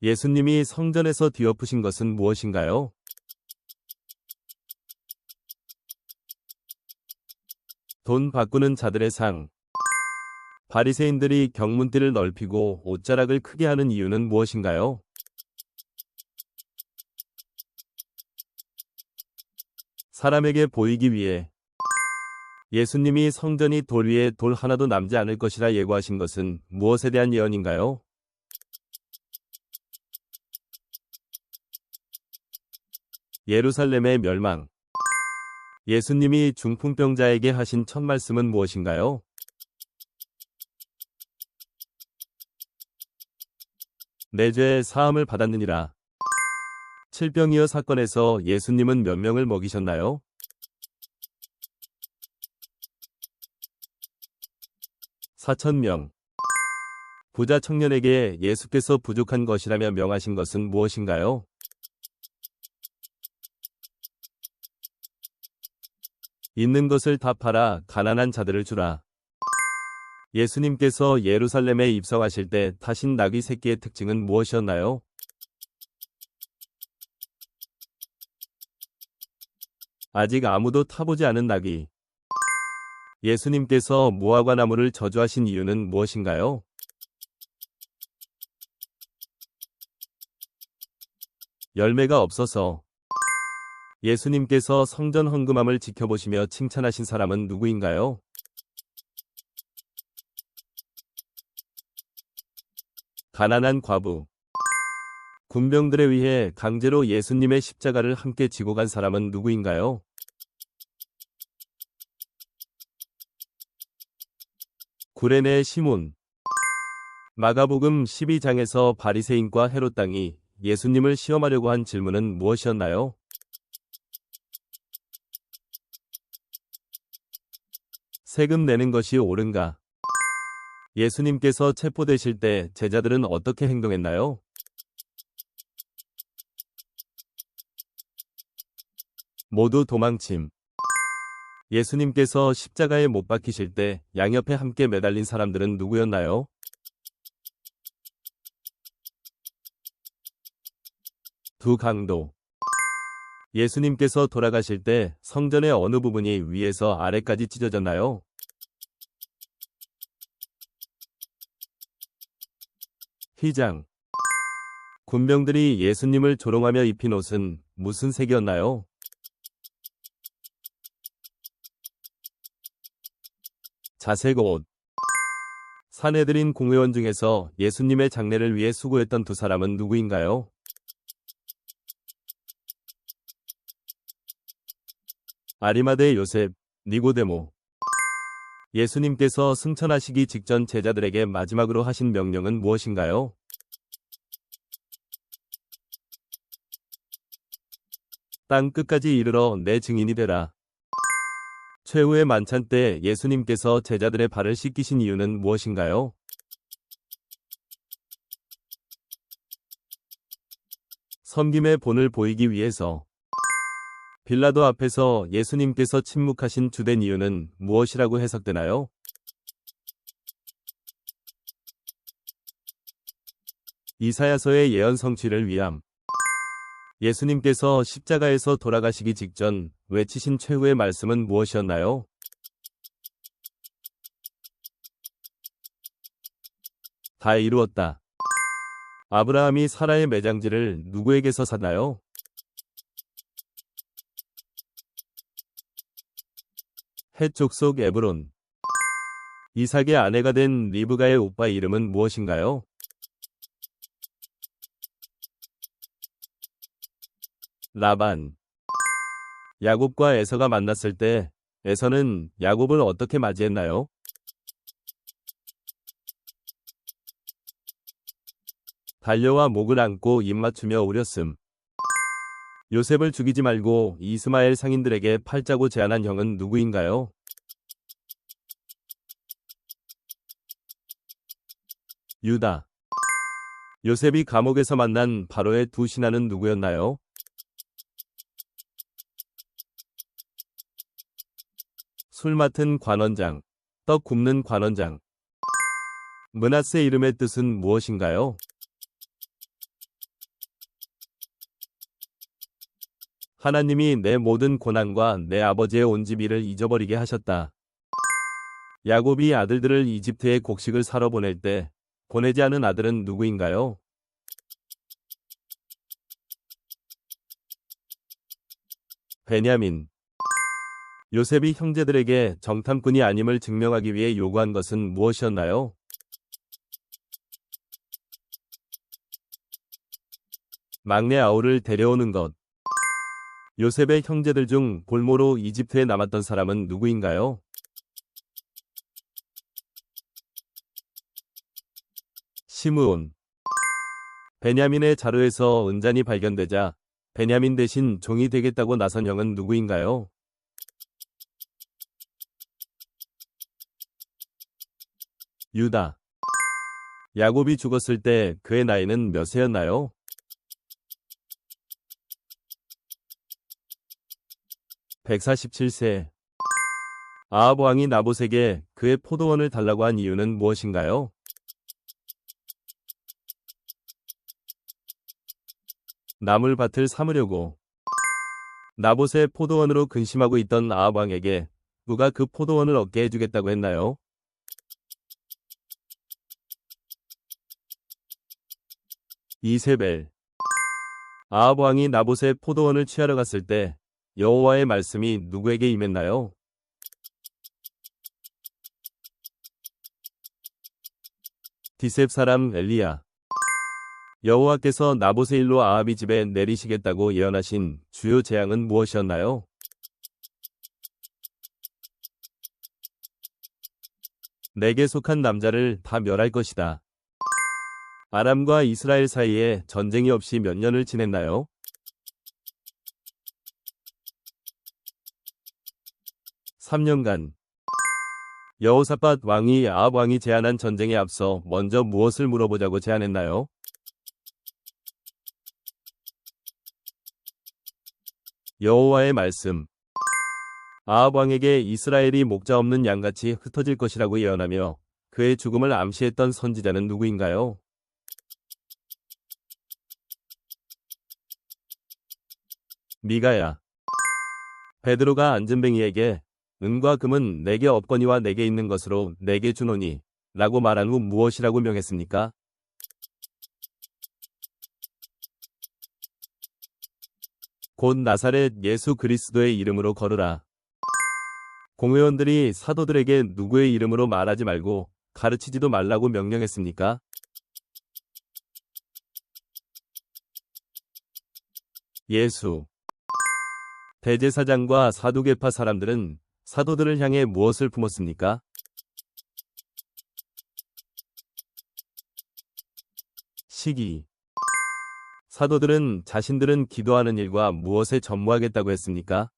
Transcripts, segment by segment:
예수님이 성전에서 뒤엎으신 것은 무엇인가요? 돈 바꾸는 자들의 상. 바리새인들이 경문띠를 넓히고 옷자락을 크게 하는 이유는 무엇인가요? 사람에게 보이기 위해. 예수님이 성전이 돌 위에 돌 하나도 남지 않을 것이라 예고하신 것은 무엇에 대한 예언인가요? 예루살렘의 멸망. 예수님이 중풍병자에게 하신 첫 말씀은 무엇인가요? 내 죄 사함을 받았느니라. 칠병이어 사건에서 예수님은 몇 명을 먹이셨나요? 4,000명. 부자 청년에게 예수께서 부족한 것이라며 명하신 것은 무엇인가요? 있는 것을 다 팔아 가난한 자들을 주라. 예수님께서 예루살렘에 입성하실 때 타신 나귀 새끼의 특징은 무엇이었나요? 아직 아무도 타보지 않은 나귀. 예수님께서 무화과 나무를 저주하신 이유는 무엇인가요? 열매가 없어서. 예수님께서 성전 헌금함을 지켜보시며 칭찬하신 사람은 누구인가요? 가난한 과부. 군병들에 의해 강제로 예수님의 십자가를 함께 지고 간 사람은 누구인가요? 구레네 시몬. 마가복음 12장에서 바리새인과 헤롯 당이 예수님을 시험하려고 한 질문은 무엇이었나요? 세금 내는 것이 옳은가? 예수님께서 체포되실 때 제자들은 어떻게 행동했나요? 모두 도망침. 예수님께서 십자가에 못 박히실 때 양옆에 함께 매달린 사람들은 누구였나요? 두 강도. 예수님께서 돌아가실 때 성전의 어느 부분이 위에서 아래까지 찢어졌나요? 휘장. 군병들이 예수님을 조롱하며 입힌 옷은 무슨 색이었나요? 자색 옷. 사내들인 공회원 중에서 예수님의 장례를 위해 수고했던 두 사람은 누구인가요? 아리마대 요셉, 니고데모. 예수님께서 승천하시기 직전 제자들에게 마지막으로 하신 명령은 무엇인가요? 땅 끝까지 이르러 내 증인이 되라. 최후의 만찬 때 예수님께서 제자들의 발을 씻기신 이유는 무엇인가요? 섬김의 본을 보이기 위해서. 빌라도 앞에서 예수님께서 침묵하신 주된 이유는 무엇이라고 해석되나요? 이사야서의 예언 성취를 위함. 예수님께서 십자가에서 돌아가시기 직전 외치신 최후의 말씀은 무엇이었나요? 다 이루었다. 아브라함이 사라의 매장지를 누구에게서 샀나요? 헷 족속 에브론. 이삭의 아내가 된 리브가의 오빠 이름은 무엇인가요? 라반. 야곱과 에서가 만났을 때 에서는 야곱을 어떻게 맞이했나요? 달려와 목을 안고 입맞추며 우렸음. 요셉을 죽이지 말고 이스마엘 상인들에게 팔자고 제안한 형은 누구인가요? 유다. 요셉이 감옥에서 만난 바로의 두 신하는 누구였나요? 술 맡은 관원장, 떡 굽는 관원장. 므낫세 이름의 뜻은 무엇인가요? 하나님이 내 모든 고난과 내 아버지의 온 집 일을 잊어버리게 하셨다. 야곱이 아들들을 이집트에 곡식을 사러 보낼 때 보내지 않은 아들은 누구인가요? 베냐민. 요셉이 형제들에게 정탐꾼이 아님을 증명하기 위해 요구한 것은 무엇이었나요? 막내 아우를 데려오는 것. 요셉의 형제들 중 볼모로 이집트에 남았던 사람은 누구인가요? 시므온. 베냐민의 자루에서 은잔이 발견되자 베냐민 대신 종이 되겠다고 나선 형은 누구인가요? 유다. 야곱이 죽었을 때 그의 나이는 몇 세였나요? 147세. 아합 왕이 나봇에게 그의 포도원을 달라고 한 이유는 무엇인가요? 나물밭을 삼으려고. 나봇의 포도원으로 근심하고 있던 아합 왕에게 누가 그 포도원을 얻게 해주겠다고 했나요? 이세벨. 아합 왕이 나봇의 포도원을 취하러 갔을 때 여호와의 말씀이 누구에게 임했나요? 디셉 사람 엘리야. 여호와께서 나봇의 일로 아합이 집에 내리시겠다고 예언하신 주요 재앙은 무엇이었나요? 내게 속한 남자를 다 멸할 것이다. 아람과 이스라엘 사이에 전쟁이 없이 몇 년을 지냈나요? 3년간. 여호사밧 왕이 아합 왕이 제안한 전쟁에 앞서 먼저 무엇을 물어보자고 제안했나요? 여호와의 말씀. 아합 왕에게 이스라엘이 목자 없는 양같이 흩어질 것이라고 예언하며 그의 죽음을 암시했던 선지자는 누구인가요? 미가야. 베드로가 안전뱅이에게 은과 금은 내게 없거니와 내게 있는 것으로 내게 주노니 라고 말한 후 무엇이라고 명했습니까? 곧 나사렛 예수 그리스도의 이름으로 걸으라. 공회원들이 사도들에게 누구의 이름으로 말하지 말고 가르치지도 말라고 명령했습니까? 예수. 대제사장과 사두개파 사람들은 사도들을 향해 무엇을 품었습니까? 시기. 사도들은 자신들은 기도하는 일과 무엇에 전무하겠다고 했습니까?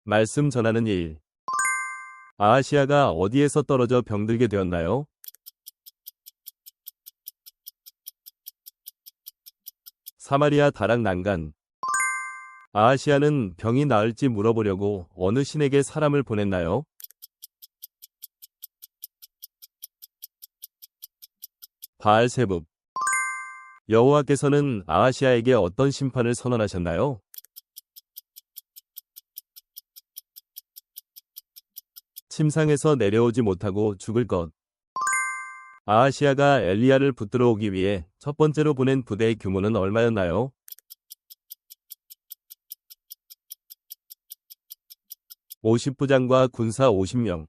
말씀 전하는 일. 아하시아가 어디에서 떨어져 병들게 되었나요? 사마리아 다락 난간. 아하시아는 병이 나을지 물어보려고 어느 신에게 사람을 보냈나요? 바알세붑. 여호와께서는 아하시아에게 어떤 심판을 선언하셨나요? 침상에서 내려오지 못하고 죽을 것. 아하시아가 엘리야를 붙들어 오기 위해 첫 번째로 보낸 부대의 규모는 얼마였나요? 50부장과 군사 50명.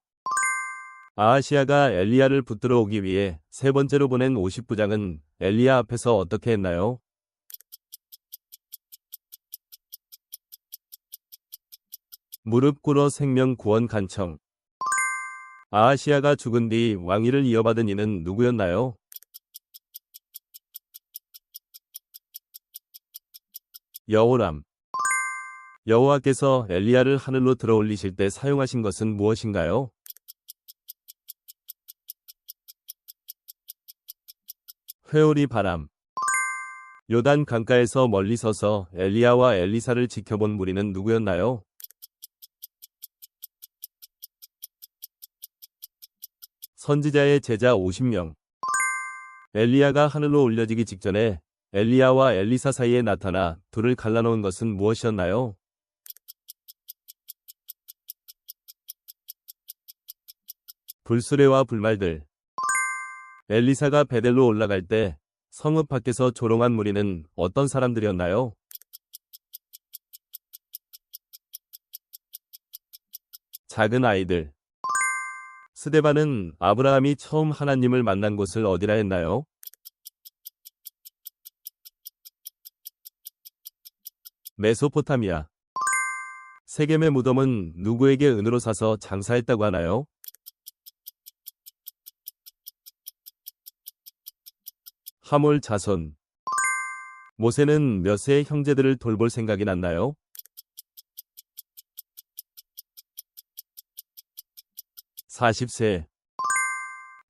아하시아가 엘리야를 붙들어 오기 위해 세 번째로 보낸 50부장은 엘리야 앞에서 어떻게 했나요? 무릎 꿇어 생명 구원 간청. 아하시아가 죽은 뒤 왕위를 이어받은 이는 누구였나요? 여호람. 여호와께서 엘리야를 하늘로 들어올리실 때 사용하신 것은 무엇인가요? 회오리 바람. 요단 강가에서 멀리 서서 엘리야와 엘리사를 지켜본 무리는 누구였나요? 선지자의 제자 50명. 엘리야가 하늘로 올려지기 직전에 엘리야와 엘리사 사이에 나타나 둘을 갈라놓은 것은 무엇이었나요? 불수레와 불말들. 엘리사가 베델로 올라갈 때 성읍 밖에서 조롱한 무리는 어떤 사람들이었나요? 작은 아이들. 스데반은 아브라함이 처음 하나님을 만난 곳을 어디라 했나요? 메소포타미아. 세겜의 무덤은 누구에게 은으로 사서 장사했다고 하나요? 하몰 자손. 모세는 몇 세의 형제들을 돌볼 생각이 났나요? 40세.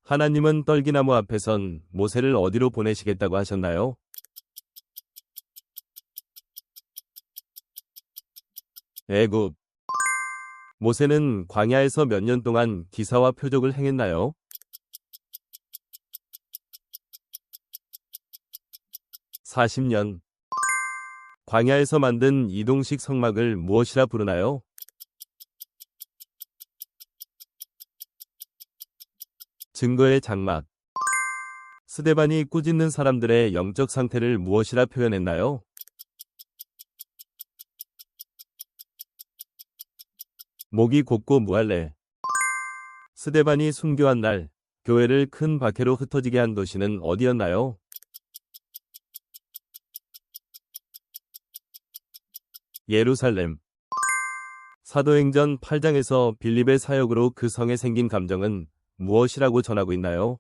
하나님은 떨기나무 앞에선 모세를 어디로 보내시겠다고 하셨나요? 애굽. 모세는 광야에서 몇 년 동안 기사와 표적을 행했나요? (40년) 광야에서 만든 이동식 성막을 무엇이라 부르나요? 증거의 장막. 스데반이 꾸짖는 사람들의 영적 상태를 무엇이라 표현했나요? 목이 곧고 무할래. 스데반이 순교한 날, 교회를 큰 박해로 흩어지게 한 도시는 어디였나요? 예루살렘. 사도행전 8장에서 빌립의 사역으로 그 성에 생긴 감정은 무엇이라고 전하고 있나요?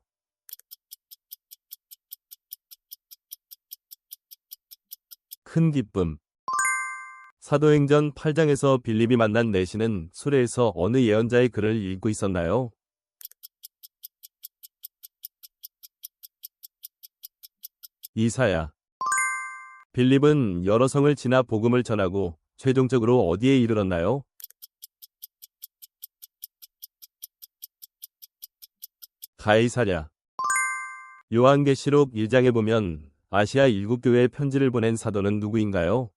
큰 기쁨. 사도행전 8장에서 빌립이 만난 내시는 수레에서 어느 예언자의 글을 읽고 있었나요? 이사야. 빌립은 여러 성을 지나 복음을 전하고 최종적으로 어디에 이르렀나요? 가이사랴. 요한계시록 1장에 보면 아시아 7교회에 편지를 보낸 사도는 누구인가요?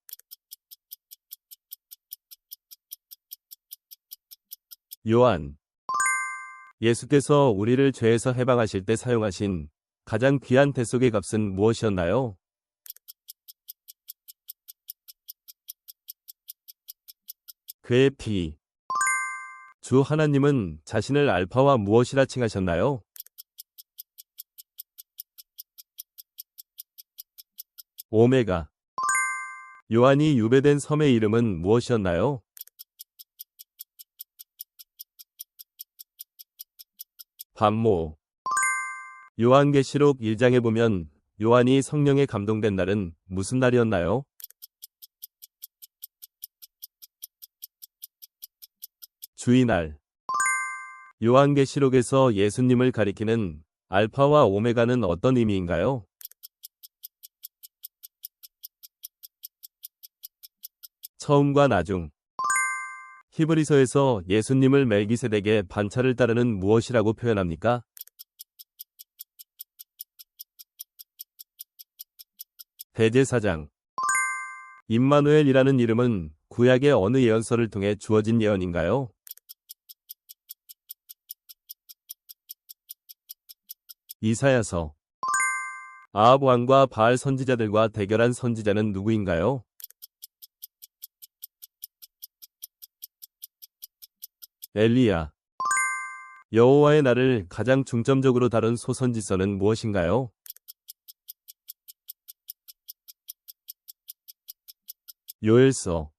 요한. 예수께서 우리를 죄에서 해방하실 때 사용하신 가장 귀한 대속의 값은 무엇이었나요? 그의 피. 주 하나님은 자신을 알파와 무엇이라 칭하셨나요? 오메가. 요한이 유배된 섬의 이름은 무엇이었나요? 반모. 요한계시록 1장에 보면 요한이 성령에 감동된 날은 무슨 날이었나요? 주의날. 요한계시록에서 예수님을 가리키는 알파와 오메가는 어떤 의미인가요? 처음과 나중. 히브리서에서 예수님을 멜기세덱의 반차를 따르는 무엇이라고 표현합니까? 대제사장. 임마누엘이라는 이름은 구약의 어느 예언서를 통해 주어진 예언인가요? 이사야서. 아합 왕과 바알 선지자들과 대결한 선지자는 누구인가요? 엘리야. 여호와의 날을 가장 중점적으로 다룬 소선지서는 무엇인가요? 요엘서.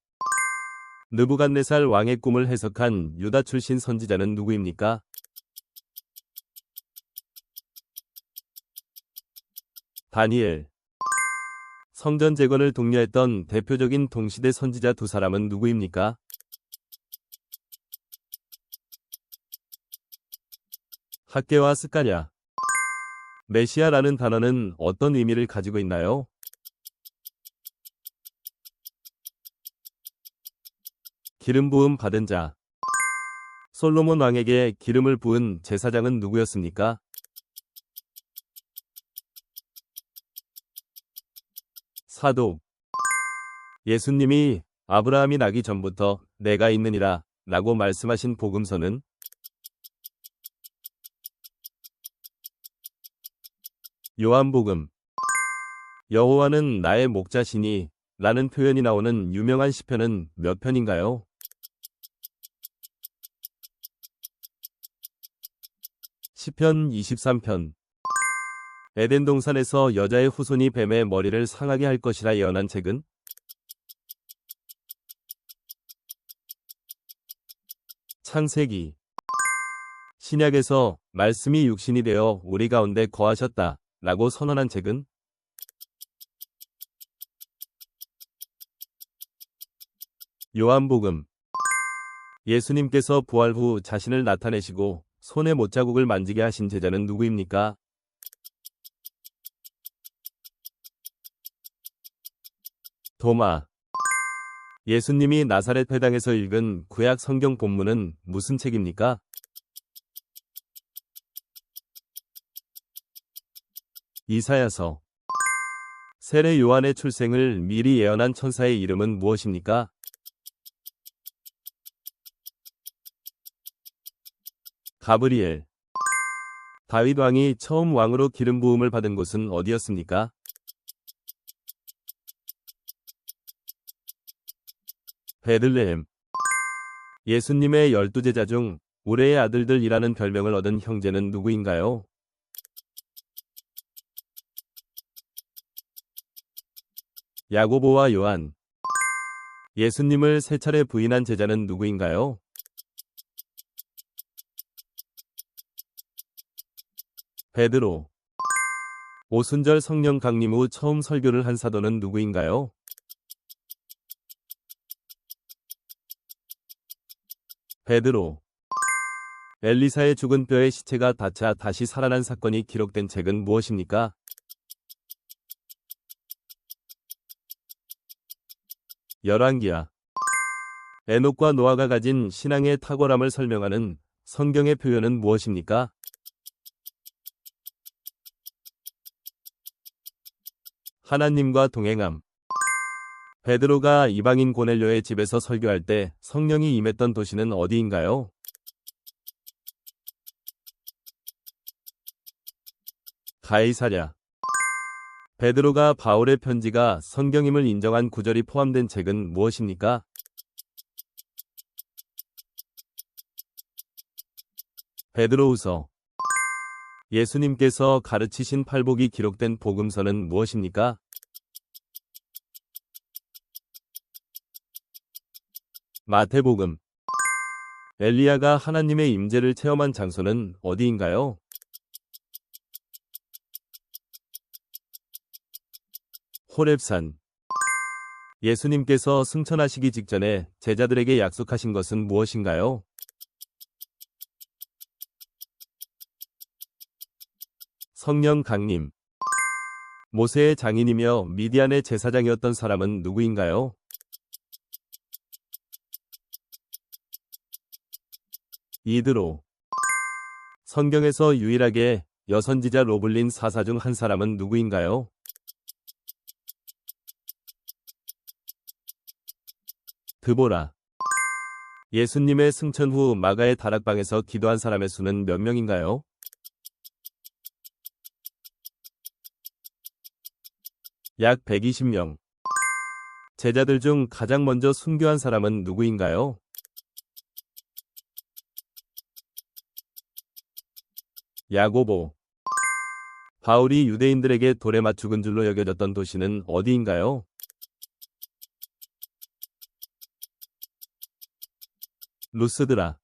느부갓네살 왕의 꿈을 해석한 유다 출신 선지자는 누구입니까? 다니엘. 성전 재건을 독려했던 대표적인 동시대 선지자 두 사람은 누구입니까? 학개와 스가랴. 메시아라는 단어는 어떤 의미를 가지고 있나요? 기름 부음 받은 자. 솔로몬 왕에게 기름을 부은 제사장은 누구였습니까? 사독. 예수님이 아브라함이 나기 전부터 내가 있느니라 라고 말씀하신 복음서는? 요한복음. 여호와는 나의 목자시니 라는 표현이 나오는 유명한 시편은 몇 편인가요? 시편 23편. 에덴 동산에서 여자의 후손이 뱀의 머리를 상하게 할 것이라 예언한 책은? 창세기. 신약에서 말씀이 육신이 되어 우리 가운데 거하셨다 라고 선언한 책은? 요한복음. 예수님께서 부활 후 자신을 나타내시고 손에 못자국을 만지게 하신 제자는 누구입니까? 도마. 예수님이 나사렛 회당에서 읽은 구약 성경 본문은 무슨 책입니까? 이사야서. 세례 요한의 출생을 미리 예언한 천사의 이름은 무엇입니까? 가브리엘. 다윗 왕이 처음 왕으로 기름 부음을 받은 곳은 어디였습니까? 베들레헴. 예수님의 12제자 중 우레의 아들들이라는 별명을 얻은 형제는 누구인가요? 야고보와 요한. 예수님을 세 차례 부인한 제자는 누구인가요? 베드로. 오순절 성령 강림 후 처음 설교를 한 사도는 누구인가요? 베드로. 엘리사의 죽은 뼈에 시체가 닿자 다시 살아난 사건이 기록된 책은 무엇입니까? 열왕기야. 에녹과 노아가 가진 신앙의 탁월함을 설명하는 성경의 표현은 무엇입니까? 하나님과 동행함. 베드로가 이방인 고넬료의 집에서 설교할 때 성령이 임했던 도시는 어디인가요? 가이사랴. 베드로가 바울의 편지가 성경임을 인정한 구절이 포함된 책은 무엇입니까? 베드로후서. 예수님께서 가르치신 팔복이 기록된 복음서는 무엇입니까? 마태복음. 엘리야가 하나님의 임재를 체험한 장소는 어디인가요? 호렙산. 예수님께서 승천하시기 직전에 제자들에게 약속하신 것은 무엇인가요? 성령 강림. 모세의 장인이며 미디안의 제사장이었던 사람은 누구인가요? 이드로. 성경에서 유일하게 여선지자로 불린 사사 중 한 사람은 누구인가요? 드보라. 예수님의 승천 후 마가의 다락방에서 기도한 사람의 수는 몇 명인가요? 약 120명. 제자들 중 가장 먼저 순교한 사람은 누구인가요? 야고보. 바울이 유대인들에게 돌에 맞 죽은 줄로 여겨졌던 도시는 어디인가요? 루스드라.